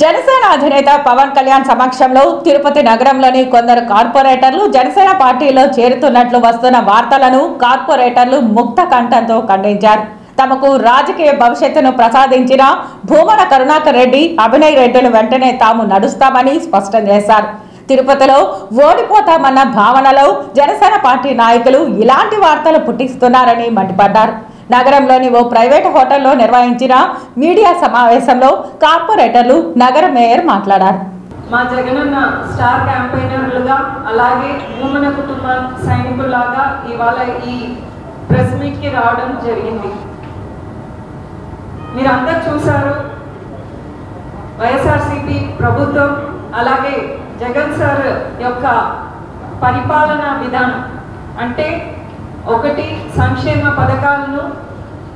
జనసేన అధినేత పవన్ కళ్యాణ్ సమక్షంలో తిరుపతి నగరంలోని కొందరు కార్పొరేటర్లు జనసేన పార్టీలో చేరుతున్నట్లు వస్తున్న వార్తలను కార్పొరేటర్లు ముక్త కంఠంతో ఖండించారు. తమకు రాజకీయ భవిష్యత్తును ప్రసాదించిన భూమన కరుణాకర్ రెడ్డి, అభినయ్ రెడ్డిలు వెంటనే తాము నడుస్తామని స్పష్టం చేశారు. తిరుపతిలో ఓడిపోతామన్న భావనలో జనసేన పార్టీ నాయకులు ఇలాంటి వార్తలు పుట్టిస్తున్నారని మండిపడ్డారు. నగరంలోని ఓ ప్రైవేట్ హోటల్లో నిర్వహించిన మీడియా సమావేశంలో కార్పొరేటర్లు, నగర మేయర్ మాట్లాడారు. మా జగనన్న స్టార్ క్యాంపెయినర్లుగా అలాగే భూమన కుటుంబ సైనికుల్లాగా ఇవాళ ఈ ప్రెస్ మీట్కి రావడం జరిగింది. మీరందరూ చూశారు, వైఎస్ఆర్సీపీ ప్రభుత్వం అలాగే జగన్ సార్ యొక్క పరిపాలనా విధానం అంటే ఒకటి, సంక్షేమ పథకాలను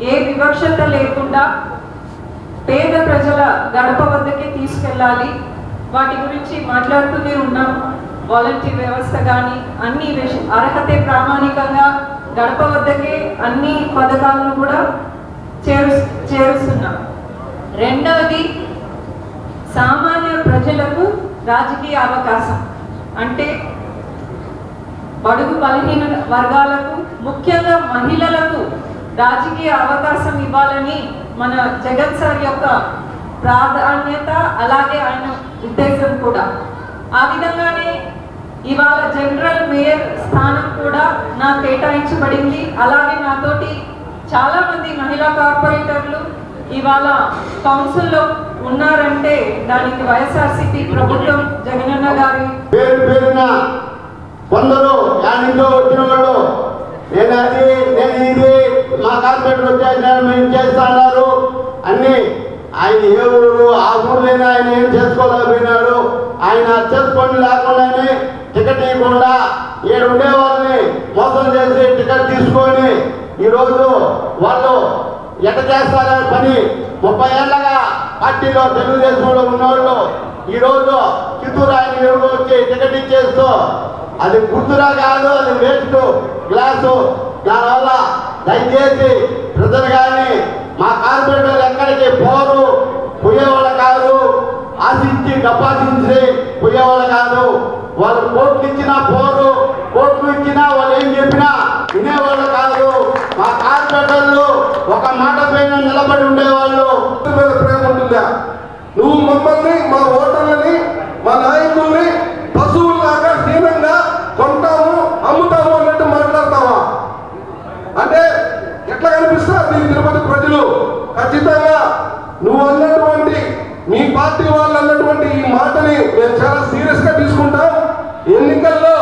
ఏ వివక్షత లేకుండా పేద ప్రజల గడప వద్దకే తీసుకెళ్ళాలి. వాటి గురించి మాట్లాడుతూనే ఉన్నాం. వాలంటీర్ వ్యవస్థ కానీ అన్ని అర్హతే ప్రామాణికంగా గడప వద్దకే అన్ని పథకాలను కూడా చేరుస్తున్నాం. రెండవది, సామాన్య ప్రజలకు రాజకీయ అవకాశం అంటే బడుగు బలహీన వర్గాలకు, ముఖ్యంగా మహిళలకు రాజకీయ అవకాశం ఇవ్వాలని మన జగన్ సార్ యొక్క ప్రాధాన్యత అలాగే ఆయన ఉద్దేశం కూడా. ఆ విధంగానే ఇవాళ జనరల్ మేయర్ స్థానం కూడా నాకు కేటాయించబడింది. అలాగే నాతోటి చాలా మంది మహిళా కార్పొరేటర్లు ఇవాళ కౌన్సిల్లో ఉన్నారంటే దానికి వైఎస్ఆర్సీపీ ప్రభుత్వం జగనన్న గారి కొందరు యానింట్లో వచ్చిన వాళ్ళు నేను ఇది మా కార్పొరేటర్ వచ్చాను చేస్తున్నారు అన్ని. ఆయన ఏ ఊరు, ఆ ఊర్లోనే ఆయన ఏం చేసుకోలేకపోయినాడు. ఆయన చేసుకొని లేకుండానే టికెట్ ఇవ్వకుండా ఏడు ఉండే వాళ్ళని మోసం చేసి టికెట్ తీసుకొని ఈరోజు వాళ్ళు ఎట చేస్తారని పని 30 ఏళ్ళగా పార్టీలో తెలుగుదేశంలో ఉన్నవాళ్ళు ఈరోజు చిత్తూరు ఆయన ఎరుగు వచ్చి టికెట్ ఇచ్చేస్తూ అది గుర్తురా కాదు, అది వేస్ట్ గ్లాసు. దానివల్ల దయచేసి ప్రజలు కానీ మా కార్పొరేటర్లు ఎక్కడికి పోయేవాళ్ళు కాదు, ఆశించి డబ్బాసించి పోయేవాళ్ళు కాదు. వాళ్ళు కోట్లు ఇచ్చినా పోరు, కోట్లు ఇచ్చినా వాళ్ళు ఏం చెప్పినా వినేవాళ్ళు కాదు. మా కార్పొరేటర్లు ఒక మాట పైన నిలబడి ఉండేవాళ్ళు. ప్రేమ ఉంటుందా? నువ్వు మమ్మల్ని, మా ఓటర్లని, మా నాయకుల్ని పశువుల్లాగా హీనంగా కొంటాము, అమ్ముతాము అన్నట్టు మాట్లాడతావా? అంటే ఎట్లా కనిపిస్తారు నీ తిరుపతి ప్రజలు? ఖచ్చితంగా నువ్వు అన్నటువంటి, మీ పార్టీ వాళ్ళు అన్నటువంటి ఈ మాటని మేము చాలా సీరియస్ గా తీసుకుంటాం. ఎన్నికల్లో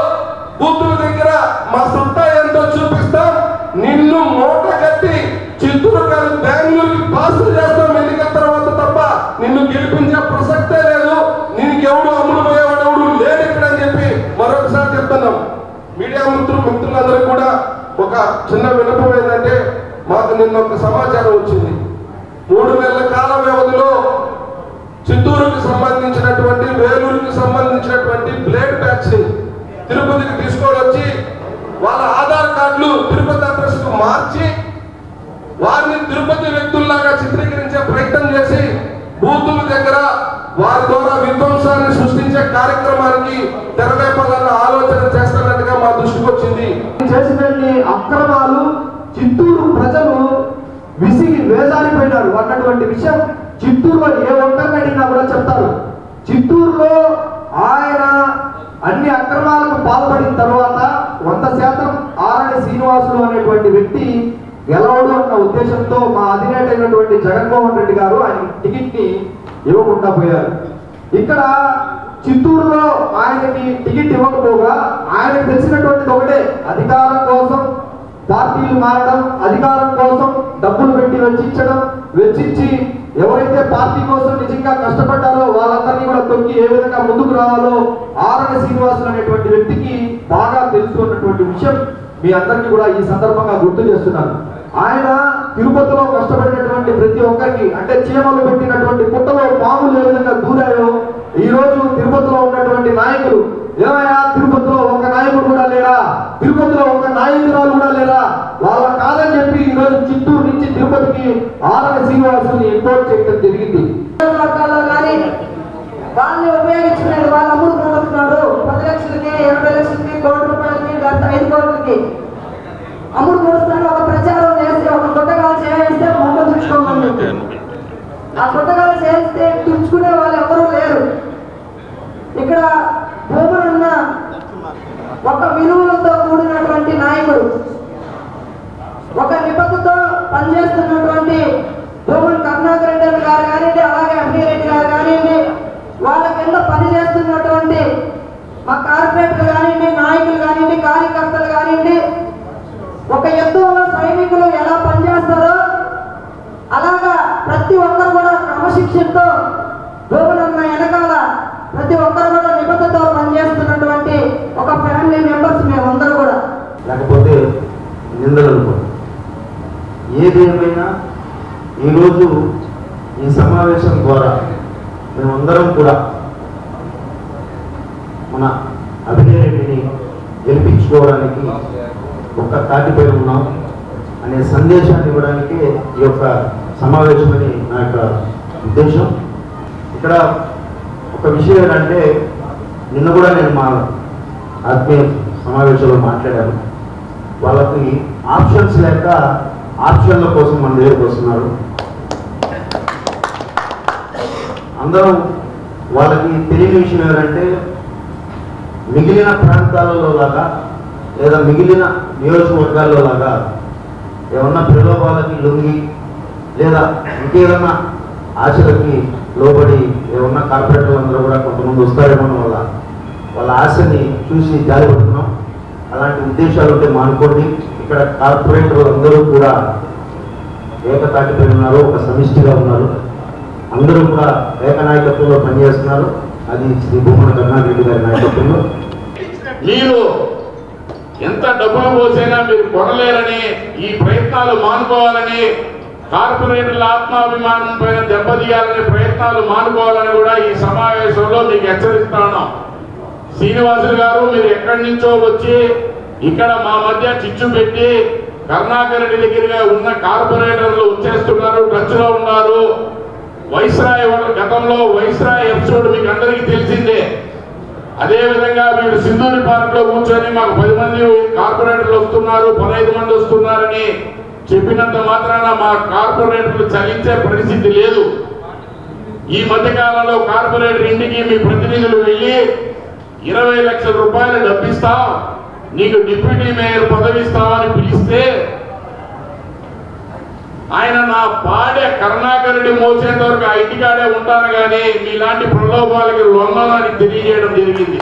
బూతుల దగ్గర మా సత్తా ఎంతో చూపిస్తాం. నిన్ను మూట కట్టి చిత్తూరు గారు బెంగళూరుకి పాస్ చేస్తాం ఎన్నికల తర్వాత తప్ప నిన్ను గెలిపించే ప్రసక్తే లేదు. నీకు ఎవడు అమ్ముడు పోయేవాడు ఎవడు లేడు ఇక్కడ అని చెప్పి మరొకసారి చెప్తున్నాం. మీడియా మిత్రులందరూ కూడా ఒక చిన్న విన్నపం ఏంటంటే, మాకు నిన్న ఒక సమాచారం వచ్చింది. 3 నెలల కాల వ్యవధిలో చిత్తూరుకి సంబంధించినటువంటి, వేలూరుకి సంబంధించినటువంటి బ్లేడ్ బ్యాచ్ ని తిరుపతికి తీసుకొని వచ్చి వాళ్ళ ఆధార్ కార్డులు తిరుపతి అడ్రస్ కు మార్చి వారిని తిరుపతి వ్యక్తుల్లాగా చిత్రీకరించే ప్రయత్నం చేసి బూతుల దగ్గర వారి ద్వారా విధ్వంసాన్ని సృష్టించే కార్యక్రమానికి తెరలేపాలన్న ఆలోచన చేస్తున్నట్టుగా మా దృష్టికి వచ్చింది. చేసినన్ని అక్రమాలు చిత్తూరు ప్రజలు విసిగి వేదారిపోయినారు అన్నటువంటి విషయం చిత్తూరులో ఏ ఒక్కరిని అడిగినా కూడా చెప్తారు. చిత్తూరులో ఆయన అన్ని అక్రమాలకు పాల్పడిన తర్వాత 100% ఆరణి శ్రీనివాసులు అనేటువంటి వ్యక్తి గెలవడు అన్న ఉద్దేశంతో మా అధినేత అయినటువంటి జగన్మోహన్ రెడ్డి గారు ఆయన టికెట్ ని ఇవ్వకుండా పోయారు. ఇక్కడ చిత్తూరులో ఆయనకి టికెట్ ఇవ్వకపోగా ఆయనకు తెలిసినటువంటిది ఒకటే, అధికారం కోసం పార్టీలు మారడం, అధికారం కోసం డబ్బులు పెట్టి వెచ్చించి ఎవరైతే పార్టీ కోసం నిజంగా కష్టపడ్డారో వాళ్ళందరినీ కూడా తొక్కి ఏ విధంగా ముందుకు రావాలో ఆరణి శ్రీనివాసులు అనేటువంటి వ్యక్తికి బాగా తెలుసు అన్నటువంటి విషయం మీ అందరికీ కూడా ఈ సందర్భంగా గుర్తు చేస్తున్నాను. ఆయన తిరుపతిలో కష్టపడినటువంటి ప్రతి ఒక్కరికి, అంటే చీమలు పెట్టినటువంటి పుట్టలో పాములు ఏ విధంగా దూరాయో ఈ రోజు తిరుపతిలో ఉన్నటువంటి నాయకులు, ఏమయ్యా తిరుపతిలో ఒక నాయకుడు కూడా లేరా, తిరుపతిలో ఒక నాయకురాలు కూడా లేరా, వాళ్ళ కాదని చెప్పి ఈ రోజు చిత్తూరు నుంచి తిరుపతికి ఆరణి శ్రీనివాసుని ఇంపోర్ట్ చేయడం జరిగింది. కి అమ్ముడు పోస్తాను ఒక ప్రచారం చేసి ఒక గుట్టకాలు చేయిస్తే మొక్క తుడుచుకోమని ఆ గుట్టకాలు చేయిస్తే తుడుచుకునే వాళ్ళు ఎవరూ లేరు. ఇక్కడ భూములున్న ఒక విలువలతో కూడినటువంటి నాయకుడు, ఒక నిబద్ధతతో పనిచేస్తున్నటువంటి భూములు కరుణాకర్ రెడ్డి గారు కానివ్వండి, అలాగే అభిరెడ్డి గారు కానివ్వండి, వాళ్ళ కింద పనిచేస్తున్నటువంటి మా కార్పొరేటర్లు కానివ్వండి, నాయకులు కానివ్వండి, కార్యకర్తలు కానివ్వండి, ఒక యుద్ధంలో సైనికులు ఎలా పనిచేస్తారో అలాగా ప్రతి ఒక్కరు కూడా క్రమశిక్షణతో భూములున్న వెనకాల ప్రతి ఒక్కరు కూడా నిబద్ధతతో పనిచేస్తున్నటువంటి ఒక ఫ్యామిలీ మెంబర్స్ మేమందరూ కూడా. లేకపోతే నిందలు అనుకోండి, ఏదేమైనా ఈరోజు ఈ సమావేశం ద్వారా మేమందరం కూడా మన అభినయరెడ్డిని గెలిపించుకోవడానికి ఒక్క తాటిపై ఉన్నాం అనే సందేశాన్ని ఇవ్వడానికే ఈ యొక్క సమావేశమని నా యొక్క ఉద్దేశం. ఇక్కడ ఒక విషయం ఏంటంటే, నిన్న కూడా నేను మా ఆత్మీయ సమావేశంలో మాట్లాడాను. వాళ్ళకి ఆప్షన్స్ లేక ఆప్షన్ల కోసం మన దగ్గరకు వస్తున్నారు. అందరం వాళ్ళకి తెలియని విషయం ఏంటంటే, మిగిలిన ప్రాంతాలలో లాగా లేదా మిగిలిన నియోజకవర్గాల్లో లాగా ఏమన్నా ప్రలోభాలకి లొంగి లేదా ఇంకేదన్నా ఆశలకి లోబడి ఏమన్నా కార్పొరేటర్లు అందరూ కూడా కొంతమంది వస్తారేమో వాళ్ళ ఆశని చూసి జారిపడుతున్నాం. అలాంటి ఉద్దేశాలు ఉంటే మానుకోండి. ఇక్కడ కార్పొరేటర్లు అందరూ కూడా ఏకతాటిపై ఉన్నారు, ఒక సమిష్టిగా ఉన్నారు. అందరూ కూడా ఏకనాయకత్వంలో పనిచేస్తున్నారు. అది శ్రీ భూమన కరుణాకర్ రెడ్డి గారి నాయకత్వంలో. మీరు ఎంత డబ్బులు పోసైనా మీరు కొనలేరని, ఈ ప్రయత్నాలు మానుకోవాలని, కార్పొరేటర్ల ఆత్మాభిమానం పైన దెబ్బతీయాలనే ప్రయత్నాలు మానుకోవాలని కూడా ఈ సమావేశంలో మీకు హెచ్చరిస్తాను. శ్రీనివాసులు గారు, మీరు ఎక్కడి నుంచో వచ్చి ఇక్కడ మా మధ్య చిచ్చు పెట్టి కరుణాకర్ రెడ్డి దగ్గరగా ఉన్న కార్పొరేటర్లు వచ్చేస్తున్నారు, టచ్లో ఉన్నారు. వైస్రాయ్ గతంలో వైస్రాయ్ ఎపిసోడ్ మీకు అందరికీ తెలిసిందే. అదేవిధంగా మీరు సింధూరి పార్క్ లో కూర్చొని మాకు 10 మంది కార్పొరేటర్లు వస్తున్నారు, 15 మంది వస్తున్నారని చెప్పినంత మాత్రాన మా కార్పొరేటర్లు చలించే పరిస్థితి లేదు. ఈ మధ్యకాలంలో కార్పొరేటర్ ఇంటికి మీ ప్రతినిధులు వెళ్ళి 20 లక్షల రూపాయలు డబ్బిస్తాం, నీకు డిప్యూటీ మేయర్ పదవి ఇస్తామని పిలిస్తే ఆయన నా పాడే కరుణాకర్ రెడ్డి మోసేంత వరకు ఆ ఇంటికాడే ఉంటాను కానీ మీలాంటి ప్రలోభాలకి లొంగనని తెలియజేయడం జరిగింది.